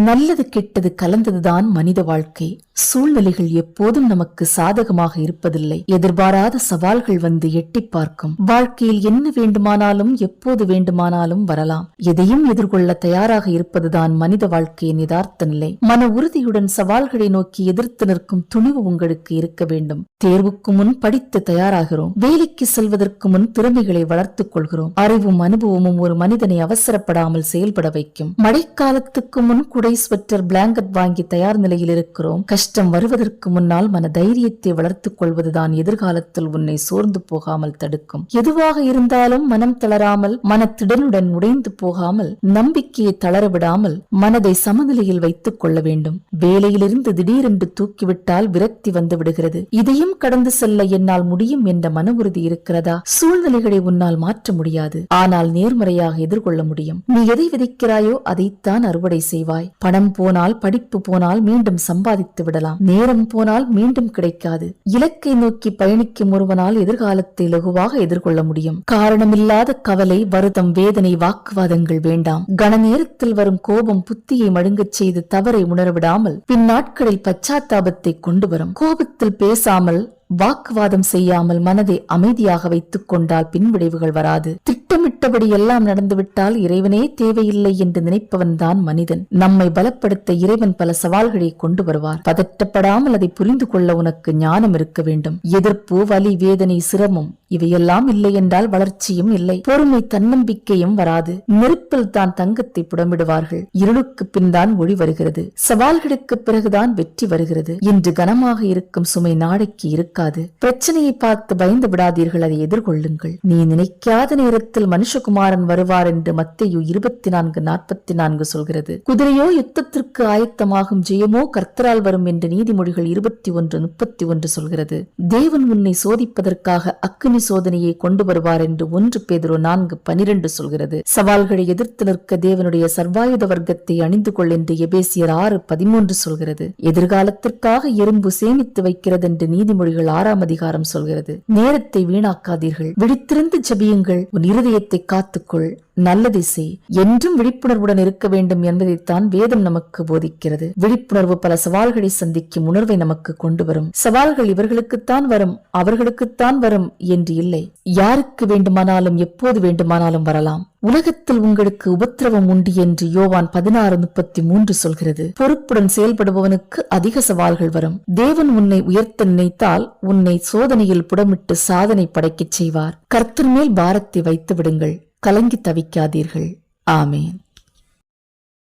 நல்லது கெட்டது கலந்ததுதான் மனித வாழ்க்கை. சூழ்நிலைகள் எப்போதும் நமக்கு சாதகமாக இருப்பதில்லை. எதிர்பாராத சவால்கள் வந்து எட்டி பார்க்கும். வாழ்க்கையில் என்ன வேண்டுமானாலும் எப்போது வேண்டுமானாலும் வரலாம். எதையும் எதிர்கொள்ள தயாராக இருப்பதுதான் மனித வாழ்க்கையின் யதார்த்த நிலை. மன உறுதியுடன் சவால்களை நோக்கி எதிர்த்து நிற்கும் துணிவு உங்களுக்கு இருக்க வேண்டும். தேர்வுக்கு முன் படித்து தயாராகிறோம். வேலைக்கு செல்வதற்கு முன் திறமைகளை வளர்த்துக் கொள்கிறோம். அறிவும் அனுபவமும் ஒரு மனிதனை அவசரப்படாமல் செயல்பட வைக்கும். மழைக்காலத்துக்கு முன் குடை, ஸ்வெட்டர், பிளாங்கெட் வாங்கி தயார் நிலையில் இருக்கிறோம். கஷ்டம் வருவதற்கு முன்னால் மன தைரியத்தை வளர்த்துக் கொள்வதுதான் எதிர்காலத்தில் உன்னை சோர்ந்து போகாமல் தடுக்கும். எதுவாக இருந்தாலும் மனம் தளராமல், மனத்திடனுடன் உடைந்து போகாமல், நம்பிக்கையை தளரவிடாமல் மனதை சமநிலையில் வைத்துக் கொள்ள வேண்டும். வேலையிலிருந்து திடீரென்று தூக்கிவிட்டால் விரக்தி வந்து விடுகிறது. இதையும் கடந்து செல்ல என்னால் முடியும் என்ற மன உறுதி இருக்கிறதா? சூழ்நிலைகளை உன்னால் மாற்ற முடியாது, ஆனால் நேர்மறையாக எதிர்கொள்ள முடியும். நீ எதை விதைக்கிறாயோ அதைத்தான் அறுவடை செய்வாய். பணம் போனால், படிப்பு போனால் மீண்டும் சம்பாதித்து விடலாம். நேரம் போனால் மீண்டும் கிடைக்காது. இலக்கை நோக்கி பயணிக்கும் ஒருவனால் எதிர்காலத்தை லகுவாக எதிர்கொள்ள முடியும். காரணமில்லாத கவலை, வருத்தம், வேதனை, வாக்குவாதங்கள் வேண்டாம். கன நேரத்தில் வரும் கோபம் புத்தியை மழுங்கச் செய்து தவறை உணரவிடாமல் பின் நாட்களில் பச்சாத்தாபத்தை கொண்டு வரும். கோபத்தில் பேசாமல், வாக்குவாதம் செய்யாமல் மனதை அமைதியாக வைத்துக் கொண்டால் பின்விளைவுகள் வராது. திட்டமிட்டபடி எல்லாம் நடந்துவிட்டால் இறைவனே தேவையில்லை என்று நினைப்பவன் தான் மனிதன். நம்மை பலப்படுத்த இறைவன் பல சவால்களை கொண்டு வருவார். பதற்றப்படாமல் அதை புரிந்து கொள்ள உனக்கு ஞானம் இருக்க வேண்டும். எதிர்ப்பு, வலி, வேதனை, சிரமம் இவையெல்லாம் இல்லை என்றால் வளர்ச்சியும் இல்லை. பொறுமை, தன்னம்பிக்கையும் வராது. நெருப்பில் தான் தங்கத்தை புடமிடுவார்கள். இருளுக்கு பின் தான் ஒளி வருகிறது. சவால்களுக்கு பிறகுதான் வெற்றி வருகிறது. இன்று கனமாக இருக்கும் சுமை நாளைக்கு இருக்காது. பிரச்சனையை பார்த்து பயந்து விடாதீர்கள், அதை எதிர்கொள்ளுங்கள். நீ நினைக்காத நேரத்தில் மனுஷகுமாரன் வருவார் என்று மத்தேயு 24:44 சொல்கிறது. குதிரையோ யுத்தத்திற்கு ஆயத்தமாகும், ஜெயமோ கர்த்தரால் வரும் என்று நீதிமொழிகள் 21:31 சொல்கிறது. தேவன் உன்னை சோதிப்பதற்காக அக்கினி சோதனையை கொண்டு வருவார் என்று 1 பேதுரு 4:12 சொல்கிறது. சவால்களை எதிர்த்து நிற்க தேவனுடைய சர்வாயுத வர்க்கத்தை அணிந்து கொள் என்று எபேசியர் 6:13 சொல்கிறது. எதிர்காலத்திற்காக எறும்பு சேமித்து வைக்கிறது என்று நீதிமொழிகள் 6ஆம் அதிகாரம் சொல்கிறது. நேரத்தை வீணாக்காதீர்கள். விழித்திருந்து ஜெபியுங்கள். உன் இருதயத்தை காத்துக்கொள். நல்லதை செய். என்றும் விழிப்புணர்வுடன் இருக்க வேண்டும் என்பதைத்தான் வேதம் நமக்கு போதிக்கிறது. விழிப்புணர்வு பல சவால்களை சந்திக்கும் உணர்வை நமக்கு கொண்டு வரும். சவால்கள் இவர்களுக்குத்தான் வரும், அவர்களுக்குத்தான் வரும் என்று இல்லை. யாருக்கு வேண்டுமானாலும் எப்போது வேண்டுமானாலும் வரலாம். உலகத்தில் உங்களுக்கு உபத்திரவம் உண்டு என்று யோவான் 16:33 சொல்கிறது. பொறுப்புடன் செயல்படுபவனுக்கு அதிக சவால்கள் வரும். தேவன் உன்னை உயர்த்த நினைத்தால் உன்னை சோதனையில் புடமிட்டு சாதனை படைக்கச் செய்வார். கர்த்தர் மேல் பாரத்தை வைத்து விடுங்கள். கலங்கி தவிக்காதீர்கள். ஆமேன்.